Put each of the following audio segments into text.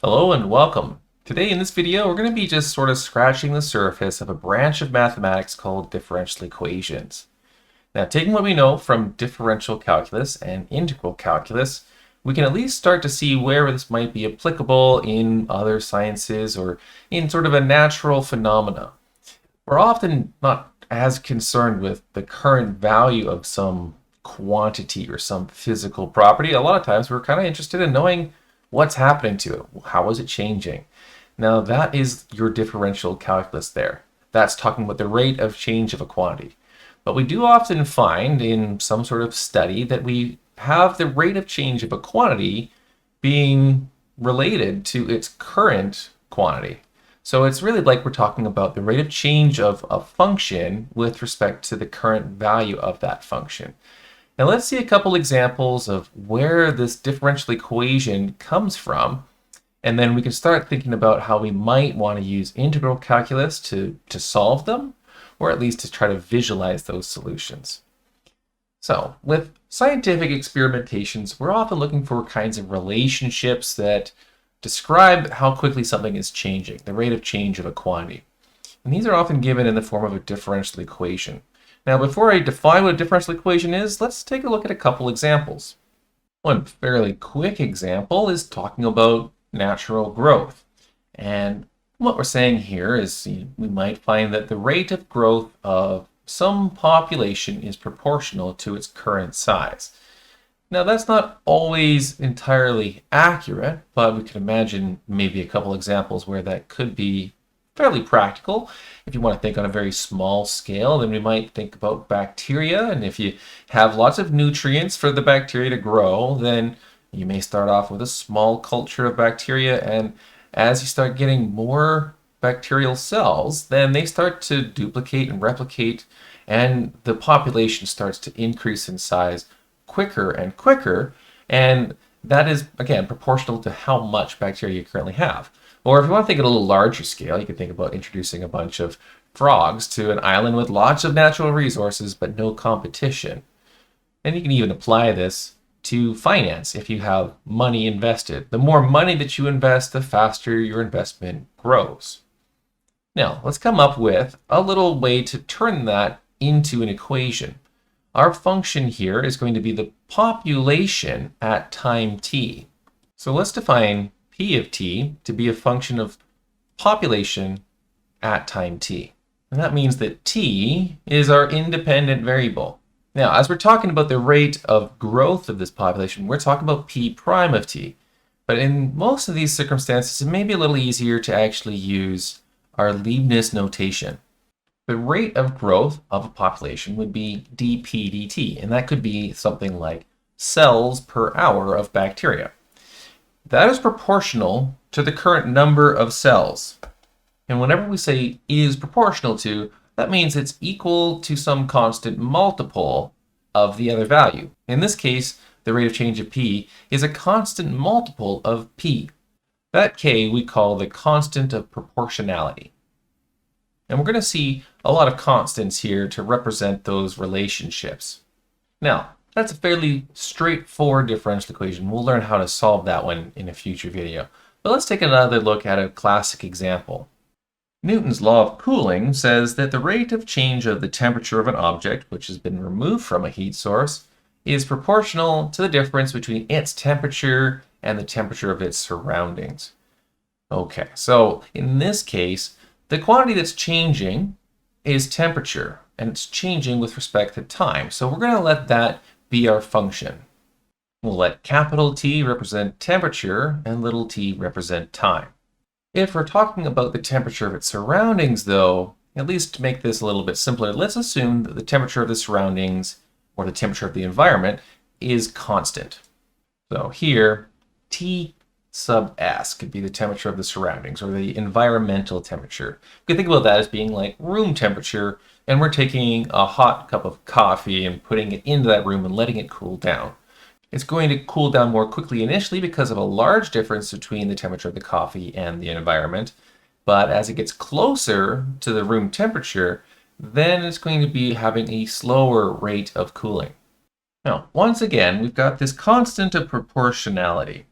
Hello and welcome. Today in this video, we're going to be just sort of scratching the surface of a branch of mathematics called differential equations. Now, taking what we know from differential calculus and integral calculus, we can at least start to see where this might be applicable in other sciences or in sort of a natural phenomena. We're often not as concerned with the current value of some quantity or some physical property. A lot of times we're kind of interested in knowing what's happening to it. How is it changing? Now that is your differential calculus there. That's talking about the rate of change of a quantity. But we do often find in some sort of study that we have the rate of change of a quantity being related to its current quantity. So it's really like we're talking about the rate of change of a function with respect to the current value of that function. Now let's see a couple examples of where this differential equation comes from, and then we can start thinking about how we might want to use integral calculus to solve them, or at least to try to visualize those solutions. So with scientific experimentations, we're often looking for kinds of relationships that describe how quickly something is changing, the rate of change of a quantity. And these are often given in the form of a differential equation. Now, before I define what a differential equation is, let's take a look at a couple examples. One fairly quick example is talking about natural growth. And what we're saying here is we might find that the rate of growth of some population is proportional to its current size. Now, that's not always entirely accurate, but we can imagine maybe a couple examples where that could be fairly practical. If you want to think on a very small scale, then we might think about bacteria. And if you have lots of nutrients for the bacteria to grow, then you may start off with a small culture of bacteria. And as you start getting more bacterial cells, then they start to duplicate and replicate, and the population starts to increase in size quicker and quicker. And that is, again, proportional to how much bacteria you currently have. Or if you want to think at a little larger scale, you could think about introducing a bunch of frogs to an island with lots of natural resources but no competition. And you can even apply this to finance if you have money invested. The more money that you invest, the faster your investment grows. Now, let's come up with a little way to turn that into an equation. Our function here is going to be the population at time t. So let's define p of t to be a function of population at time t. And that means that t is our independent variable. Now, as we're talking about the rate of growth of this population, we're talking about p prime of t. But in most of these circumstances, it may be a little easier to actually use our Leibniz notation. The rate of growth of a population would be dp dt, and that could be something like cells per hour of bacteria. That is proportional to the current number of cells. And whenever we say is proportional to, that means it's equal to some constant multiple of the other value. In this case, the rate of change of p is a constant multiple of p. That k we call the constant of proportionality. And we're going to see a lot of constants here to represent those relationships. Now, that's a fairly straightforward differential equation. We'll learn how to solve that one in a future video. But let's take another look at a classic example. Newton's law of cooling says that the rate of change of the temperature of an object which has been removed from a heat source is proportional to the difference between its temperature and the temperature of its surroundings. Okay, so in this case, the quantity that's changing is temperature, and it's changing with respect to time. So we're going to let that be our function. We'll let capital T represent temperature and little t represent time. If we're talking about the temperature of its surroundings, though, at least to make this a little bit simpler, let's assume that the temperature of the surroundings, or the temperature of the environment, is constant. So here, T sub S could be the temperature of the surroundings, or the environmental temperature. We can think about that as being like room temperature, and we're taking a hot cup of coffee and putting it into that room and letting it cool down. It's going to cool down more quickly initially because of a large difference between the temperature of the coffee and the environment. But as it gets closer to the room temperature, then it's going to be having a slower rate of cooling. Now, once again, we've got this constant of proportionality.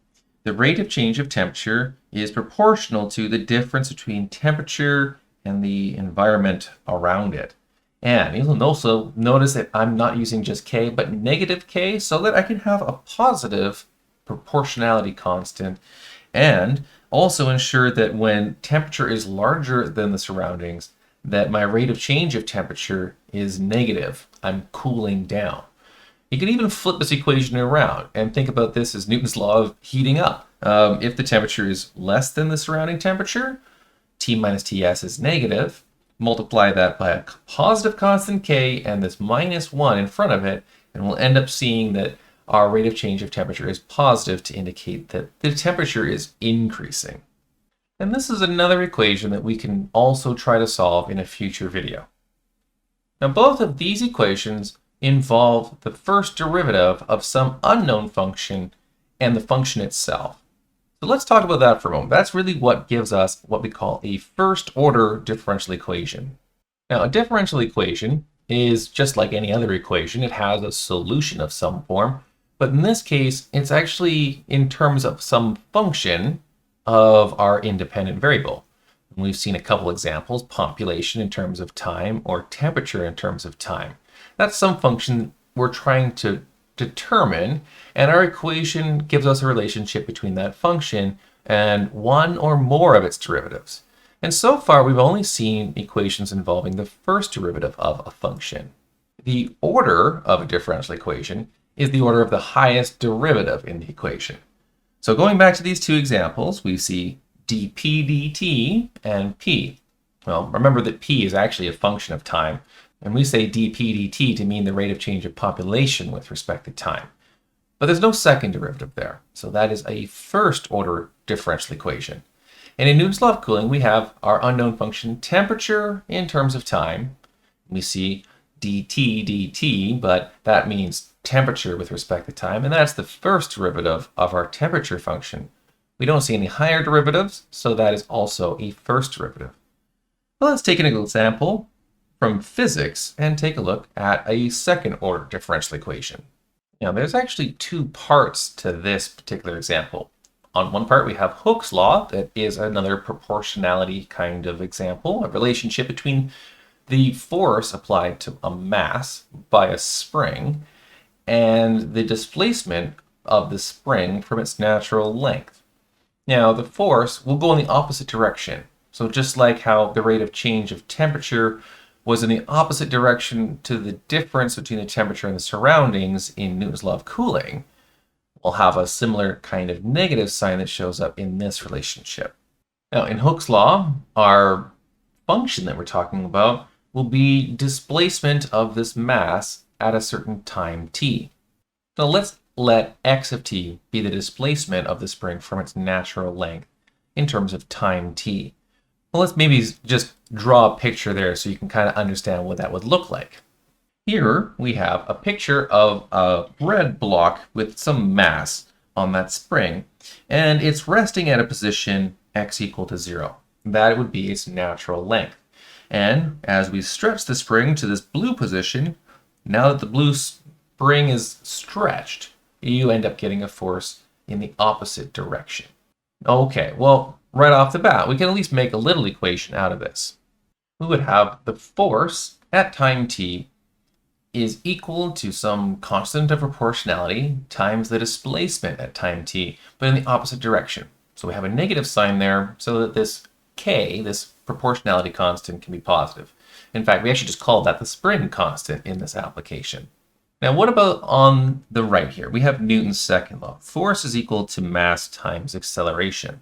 the rate of change of temperature is proportional to the difference between temperature and the environment around it. And you'll also notice that I'm not using just k, but negative k, so that I can have a positive proportionality constant, and also ensure that when temperature is larger than the surroundings, that my rate of change of temperature is negative. I'm cooling down. You can even flip this equation around and think about this as Newton's law of heating up. If the temperature is less than the surrounding temperature, T minus Ts is negative. Multiply that by a positive constant K and this minus 1 in front of it, and we'll end up seeing that our rate of change of temperature is positive to indicate that the temperature is increasing. And this is another equation that we can also try to solve in a future video. Now, both of these equations involve the first derivative of some unknown function and the function itself. So let's talk about that for a moment. That's really what gives us what we call a first order differential equation. Now, a differential equation is just like any other equation. It has a solution of some form, but in this case, it's actually in terms of some function of our independent variable. And we've seen a couple examples, population in terms of time or temperature in terms of time. That's some function we're trying to determine, and our equation gives us a relationship between that function and one or more of its derivatives. And so far, we've only seen equations involving the first derivative of a function. The order of a differential equation is the order of the highest derivative in the equation. So going back to these two examples, we see dp dt and p. Well, remember that p is actually a function of time, and we say dp dt to mean the rate of change of population with respect to time. But there's no second derivative there, so that is a first order differential equation. And in Newton's law of cooling, we have our unknown function temperature in terms of time. We see dt dt, but that means temperature with respect to time, and that's the first derivative of our temperature function. We don't see any higher derivatives, so that is also a first derivative. Well, let's take an example from physics and take a look at a second order differential equation. Now, there's actually two parts to this particular example. On one part, we have Hooke's law, that is another proportionality kind of example, a relationship between the force applied to a mass by a spring and the displacement of the spring from its natural length. Now, the force will go in the opposite direction. So just like how the rate of change of temperature was in the opposite direction to the difference between the temperature and the surroundings in Newton's law of cooling, we'll have a similar kind of negative sign that shows up in this relationship. Now, in Hooke's law, our function that we're talking about will be displacement of this mass at a certain time t. So let's let x of t be the displacement of the spring from its natural length in terms of time t. Well, let's maybe just draw a picture there so you can kind of understand what that would look like. Here we have a picture of a bread block with some mass on that spring, and it's resting at a position x equal to 0. That would be its natural length. And as we stretch the spring to this blue position, now that the blue spring is stretched, you end up getting a force in the opposite direction. Okay, well, right off the bat, we can at least make a little equation out of this. We would have the force at time t is equal to some constant of proportionality times the displacement at time t, but in the opposite direction. So we have a negative sign there so that this k, this proportionality constant, can be positive. In fact, we actually just called that the spring constant in this application. Now, what about on the right here? We have Newton's second law. Force is equal to mass times acceleration.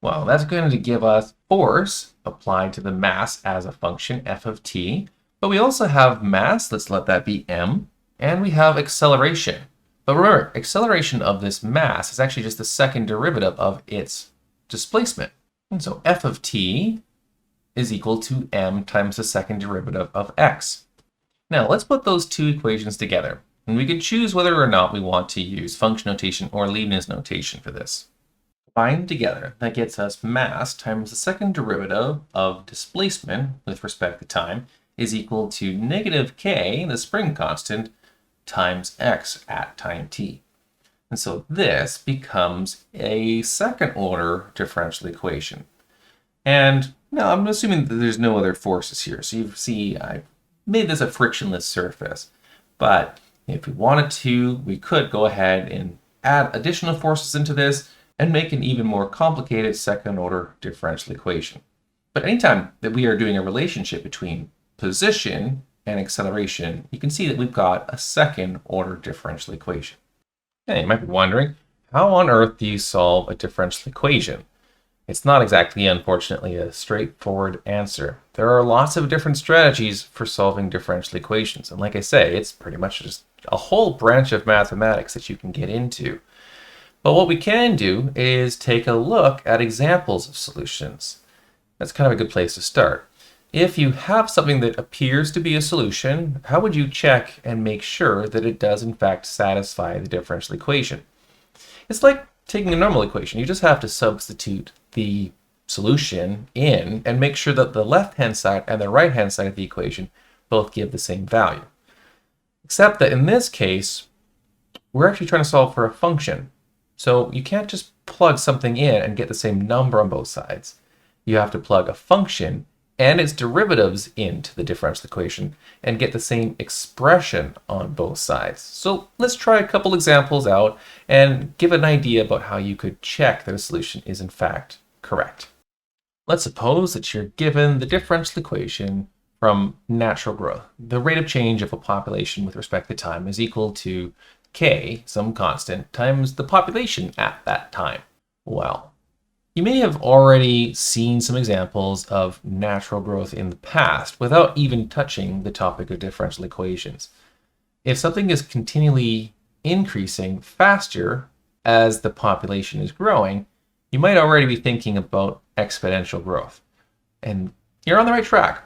Well, that's going to give us force applied to the mass as a function, f of t. But we also have mass, let's let that be m, and we have acceleration. But remember, acceleration of this mass is actually just the second derivative of its displacement. And so f of t is equal to m times the second derivative of x. Now, let's put those two equations together, and we can choose whether or not we want to use function notation or Leibniz notation for this. Combine them together, that gets us mass times the second derivative of displacement with respect to time is equal to negative k, the spring constant, times x at time t. And so this becomes a second order differential equation. And now I'm assuming that there's no other forces here. So you see I made this a frictionless surface. But if we wanted to, we could go ahead and add additional forces into this and make an even more complicated second order differential equation. But anytime that we are doing a relationship between position and acceleration, you can see that we've got a second order differential equation. Now, you might be wondering, how on earth do you solve a differential equation? It's not exactly, unfortunately, a straightforward answer. There are lots of different strategies for solving differential equations. And like I say, it's pretty much just a whole branch of mathematics that you can get into. But what we can do is take a look at examples of solutions. That's kind of a good place to start. If you have something that appears to be a solution, how would you check and make sure that it does in fact satisfy the differential equation? It's like taking a normal equation. You just have to substitute the solution in and make sure that the left-hand side and the right-hand side of the equation both give the same value. Except that in this case, we're actually trying to solve for a function. So you can't just plug something in and get the same number on both sides. You have to plug a function and its derivatives into the differential equation and get the same expression on both sides. So let's try a couple examples out and give an idea about how you could check that a solution is in fact correct. Let's suppose that you're given the differential equation from natural growth. The rate of change of a population with respect to time is equal to k, some constant, times the population at that time. Well, you may have already seen some examples of natural growth in the past without even touching the topic of differential equations. If something is continually increasing faster as the population is growing, you might already be thinking about exponential growth. And you're on the right track.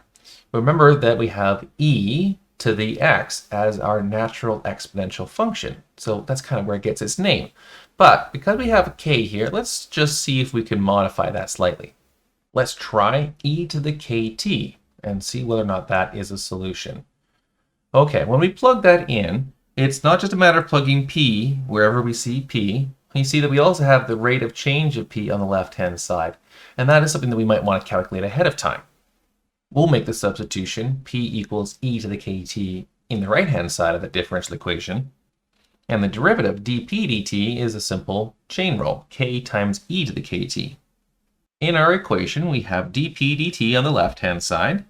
Remember that we have e to the x as our natural exponential function. So that's kind of where it gets its name. But because we have a k here, let's just see if we can modify that slightly. Let's try e to the kt and see whether or not that is a solution. Okay, when we plug that in, it's not just a matter of plugging p wherever we see p. You see that we also have the rate of change of p on the left-hand side, and that is something that we might want to calculate ahead of time. We'll make the substitution p equals e to the kt in the right-hand side of the differential equation. And the derivative dp dt is a simple chain rule, k times e to the kt. In our equation, we have dp dt on the left-hand side,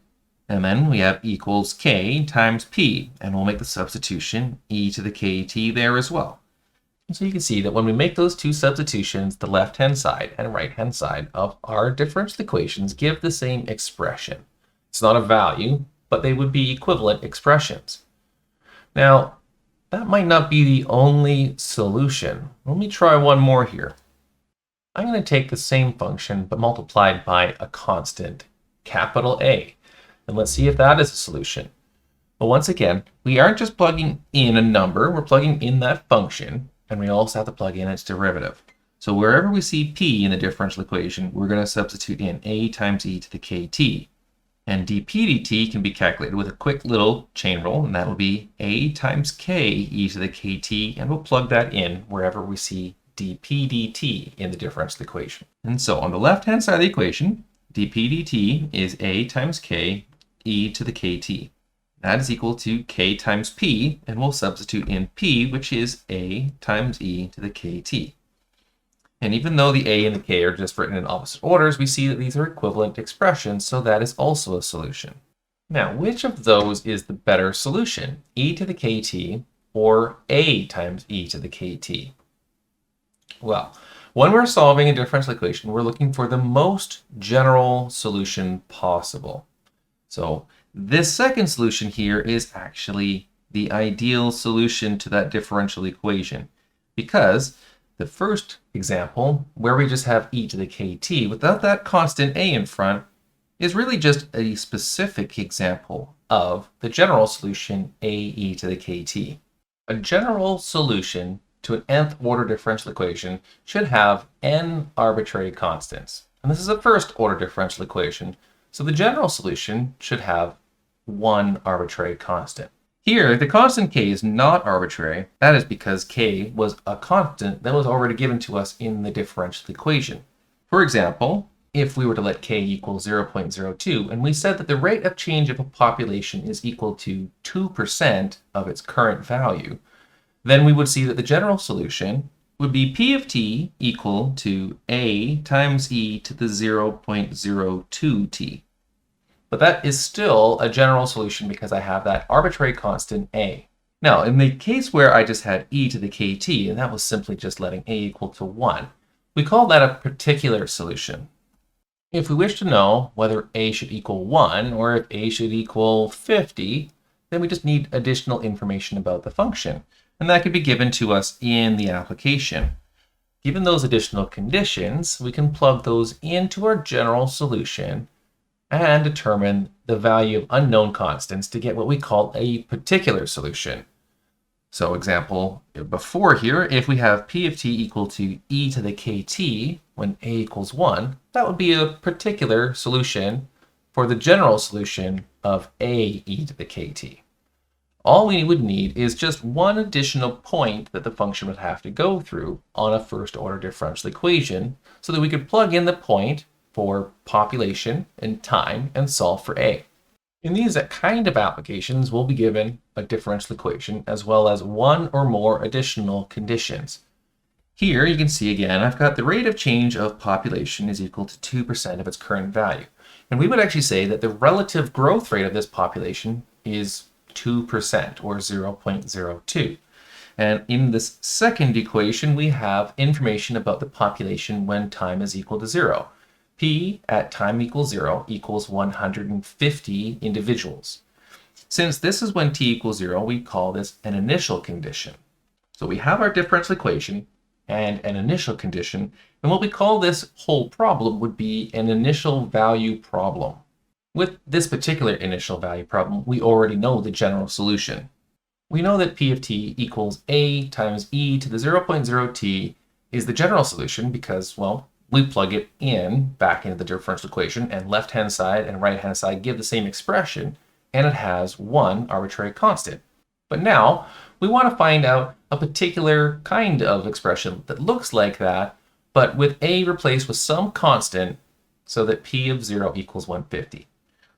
and then we have equals k times p, and we'll make the substitution e to the kt there as well. And so you can see that when we make those two substitutions, the left-hand side and right-hand side of our differential equations give the same expression. It's not a value, but they would be equivalent expressions. Now, that might not be the only solution. Let me try one more here. I'm going to take the same function, but multiplied by a constant, capital A. And let's see if that is a solution. But once again, we aren't just plugging in a number, we're plugging in that function, and we also have to plug in its derivative. So wherever we see p in the differential equation, we're going to substitute in a times e to the kt. And dp dt can be calculated with a quick little chain rule, and that will be a times k e to the kt, and we'll plug that in wherever we see dp dt in the differential equation. And so on the left-hand side of the equation, dp dt is a times k e to the kt. That is equal to k times p, and we'll substitute in p, which is a times e to the kt. And even though the a and the k are just written in opposite orders, we see that these are equivalent expressions, so that is also a solution. Now, which of those is the better solution, e to the kt or a times e to the kt? Well, when we're solving a differential equation, we're looking for the most general solution possible. So this second solution here is actually the ideal solution to that differential equation, because the first example, where we just have e to the kt without that constant a in front, is really just a specific example of the general solution a e to the kt. A general solution to an nth order differential equation should have n arbitrary constants. And this is a first order differential equation, so the general solution should have one arbitrary constant. Here, the constant k is not arbitrary. That is because k was a constant that was already given to us in the differential equation. For example, if we were to let k equal 0.02, and we said that the rate of change of a population is equal to 2% of its current value, then we would see that the general solution would be p of t equal to a times e to the 0.02t. But that is still a general solution because I have that arbitrary constant a. Now, in the case where I just had e to the kt, and that was simply just letting a equal to 1, we call that a particular solution. If we wish to know whether a should equal 1 or if a should equal 50, then we just need additional information about the function. And that could be given to us in the application. Given those additional conditions, we can plug those into our general solution and determine the value of unknown constants to get what we call a particular solution. So example, before here, if we have p of t equal to e to the kt when a equals 1, that would be a particular solution for the general solution of a e to the kt. All we would need is just one additional point that the function would have to go through on a first order differential equation so that we could plug in the point for population and time and solve for a. In these kind of applications, we'll be given a differential equation as well as one or more additional conditions. Here you can see again, I've got the rate of change of population is equal to 2% of its current value. And we would actually say that the relative growth rate of this population is 2% or 0.02. And in this second equation, we have information about the population when time is equal to 0. P at time equals 0 equals 150 individuals. Since this is when t equals 0, we call this an initial condition. So we have our differential equation and an initial condition, and what we call this whole problem would be an initial value problem. With this particular initial value problem, we already know the general solution. We know that p of t equals a times e to the 0.0t is the general solution because, well, we plug it in back into the differential equation, and left-hand side and right-hand side give the same expression, and it has one arbitrary constant. But now we want to find out a particular kind of expression that looks like that, but with a replaced with some constant so that p of 0 equals 150.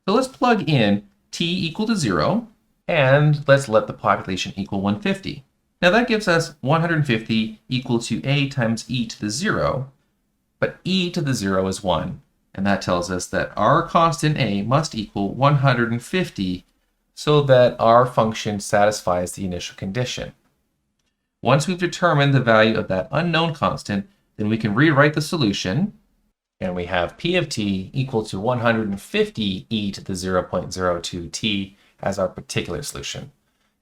So let's plug in t equal to 0, and let's let the population equal 150. Now that gives us 150 equal to a times e to the 0, but e to the 0 is 1, and that tells us that our constant a must equal 150 so that our function satisfies the initial condition. Once we've determined the value of that unknown constant, then we can rewrite the solution, and we have p of t equal to 150 e to the 0.02t as our particular solution.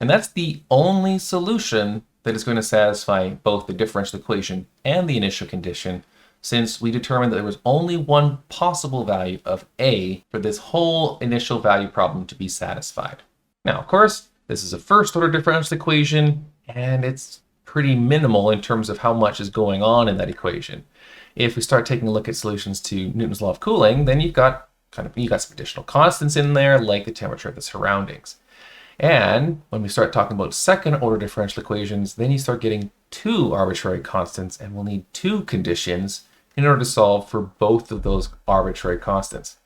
And that's the only solution that is going to satisfy both the differential equation and the initial condition, since we determined that there was only one possible value of a for this whole initial value problem to be satisfied. Now, of course, this is a first order differential equation, and it's pretty minimal in terms of how much is going on in that equation. If we start taking a look at solutions to Newton's law of cooling, then you've got some additional constants in there, like the temperature of the surroundings. And when we start talking about second order differential equations, then you start getting two arbitrary constants, and we'll need two conditions in order to solve for both of those arbitrary constants.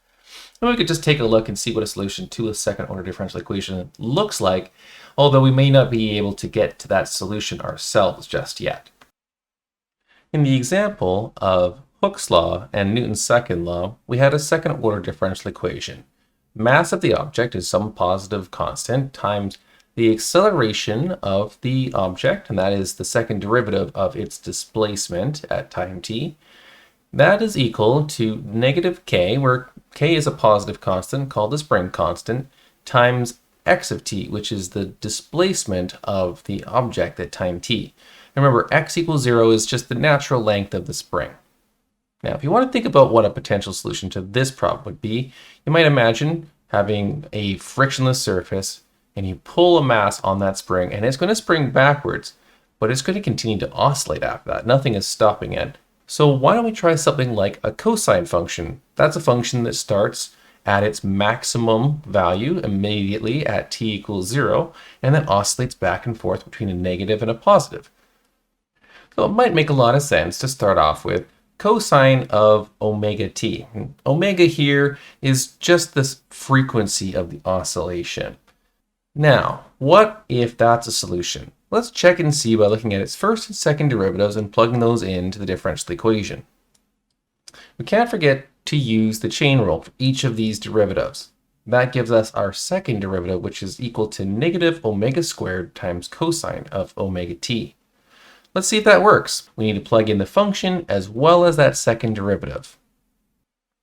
And we could just take a look and see what a solution to a second order differential equation looks like, although we may not be able to get to that solution ourselves just yet. In the example of Hooke's law and Newton's second law, we had a second order differential equation. Mass of the object is some positive constant times the acceleration of the object, and that is the second derivative of its displacement at time t. That is equal to negative k, where k is a positive constant called the spring constant, times x of t, which is the displacement of the object at time t. Remember, x equals 0 is just the natural length of the spring. Now, if you want to think about what a potential solution to this problem would be, you might imagine having a frictionless surface, and you pull a mass on that spring, and it's going to spring backwards, but it's going to continue to oscillate after that. Nothing is stopping it. So why don't we try something like a cosine function? That's a function that starts at its maximum value immediately at t equals 0, and then oscillates back and forth between a negative and a positive. So it might make a lot of sense to start off with cosine of omega t. And omega here is just this frequency of the oscillation. Now, what if that's a solution? Let's check and see by looking at its first and second derivatives and plugging those into the differential equation. We can't forget to use the chain rule for each of these derivatives. That gives us our second derivative, which is equal to negative omega squared times cosine of omega t. Let's see if that works. We need to plug in the function as well as that second derivative.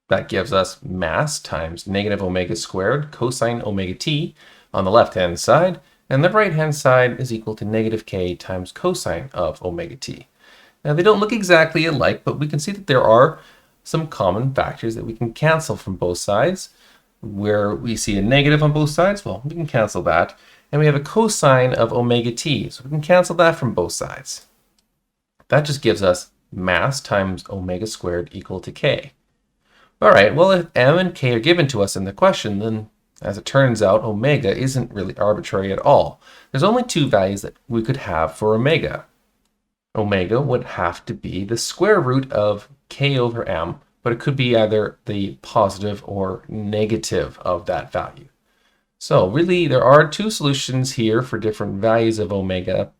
That gives us mass times negative omega squared cosine omega t on the left-hand side, and the right-hand side is equal to negative k times cosine of omega t. Now, they don't look exactly alike, but we can see that there are some common factors that we can cancel from both sides. Where we see a negative on both sides, well, we can cancel that. And we have a cosine of omega t, so we can cancel that from both sides. That just gives us mass times omega squared equal to k. All right, well, if m and k are given to us in the question, then as it turns out, omega isn't really arbitrary at all. There's only two values that we could have for omega. Omega would have to be the square root of k over m, but it could be either the positive or negative of that value. So really, there are two solutions here for different values of omega.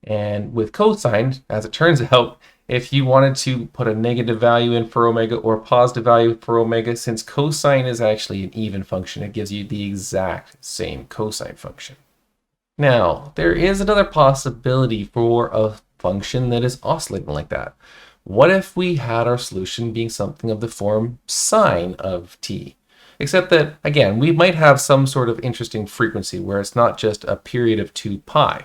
And with cosine, as it turns out, if you wanted to put a negative value in for omega or a positive value for omega, since cosine is actually an even function, it gives you the exact same cosine function. Now, there is another possibility for a function that is oscillating like that. What if we had our solution being something of the form sine of t? Except that, again, we might have some sort of interesting frequency where it's not just a period of 2 pi.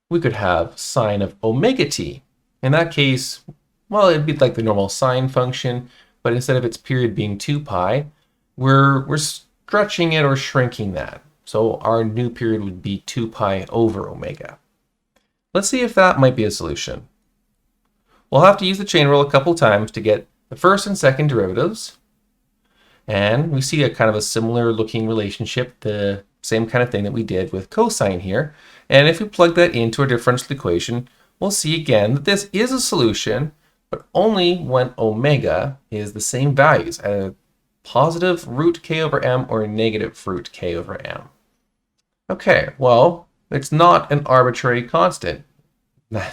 We could have sine of omega t. In that case, well, it'd be like the normal sine function, but instead of its period being 2 pi, we're stretching it or shrinking that. So our new period would be 2 pi over omega. Let's see if that might be a solution. We'll have to use the chain rule a couple times to get the first and second derivatives. And we see a kind of a similar looking relationship, the same kind of thing that we did with cosine here. And if we plug that into our differential equation, we'll see again that this is a solution, but only when omega is the same values, a positive root k over m or a negative root k over m. Okay, well, it's not an arbitrary constant.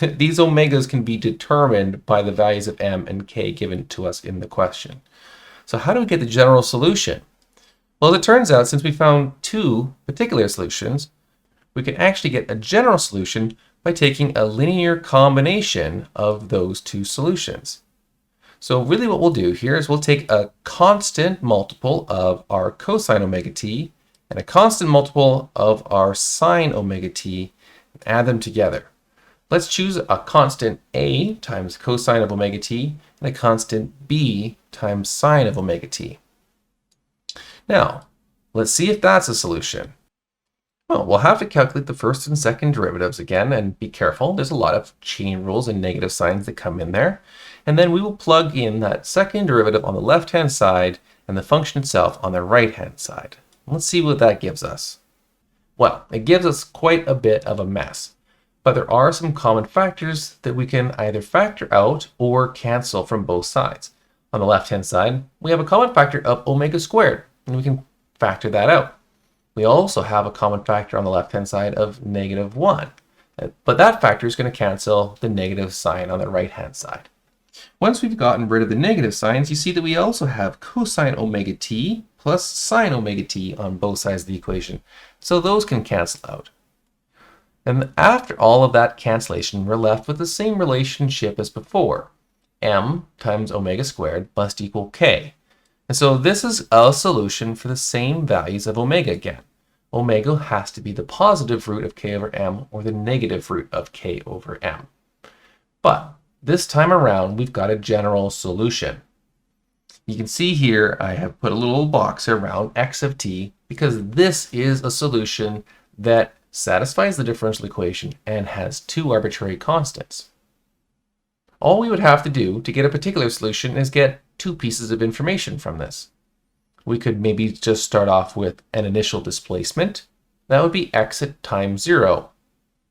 These omegas can be determined by the values of m and k given to us in the question. So how do we get the general solution? Well, as it turns out, since we found two particular solutions, we can actually get a general solution by taking a linear combination of those two solutions. So really what we'll do here is we'll take a constant multiple of our cosine omega t and a constant multiple of our sine omega t and add them together. Let's choose a constant a times cosine of omega t and a constant b times sine of omega t. Now, let's see if that's a solution. Well, we'll have to calculate the first and second derivatives again, and be careful. There's a lot of chain rules and negative signs that come in there. And then we will plug in that second derivative on the left-hand side and the function itself on the right-hand side. Let's see what that gives us. Well, it gives us quite a bit of a mess, but there are some common factors that we can either factor out or cancel from both sides. On the left-hand side, we have a common factor of omega squared, and we can factor that out. We also have a common factor on the left-hand side of negative 1, but that factor is going to cancel the negative sign on the right-hand side. Once we've gotten rid of the negative signs, you see that we also have cosine omega t plus sine omega t on both sides of the equation, so those can cancel out. And after all of that cancellation, we're left with the same relationship as before. M times omega squared must equal k. And so this is a solution for the same values of omega again. Omega has to be the positive root of k over m or the negative root of k over m. But this time around, we've got a general solution. You can see here I have put a little box around x of t because this is a solution that satisfies the differential equation and has two arbitrary constants. All we would have to do to get a particular solution is get two pieces of information from this. we could maybe just start off with an initial displacement. That would be x at time 0.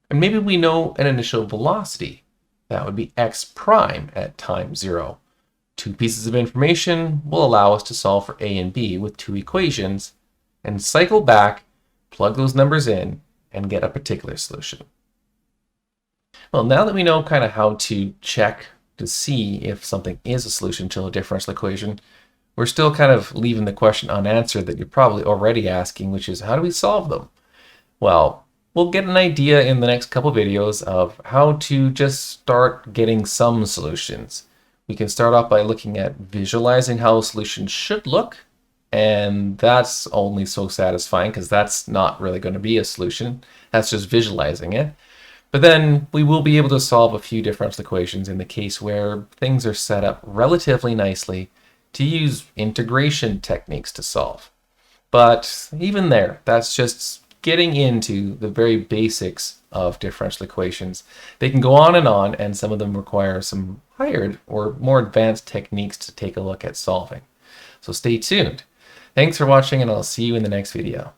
And maybe we know an initial velocity. That would be x prime at time 0. Two pieces of information will allow us to solve for a and b with two equations and cycle back, plug those numbers in, and get a particular solution. Well, now that we know kind of how to check to see if something is a solution to a differential equation, we're still kind of leaving the question unanswered that you're probably already asking, which is how do we solve them? Well, we'll get an idea in the next couple videos of how to just start getting some solutions. We can start off by looking at visualizing how a solution should look, and that's only so satisfying because that's not really going to be a solution. That's just visualizing it. But then we will be able to solve a few differential equations in the case where things are set up relatively nicely to use integration techniques to solve. But even there, that's just getting into the very basics of differential equations. They can go on, and some of them require some higher or more advanced techniques to take a look at solving. So stay tuned. Thanks for watching, and I'll see you in the next video.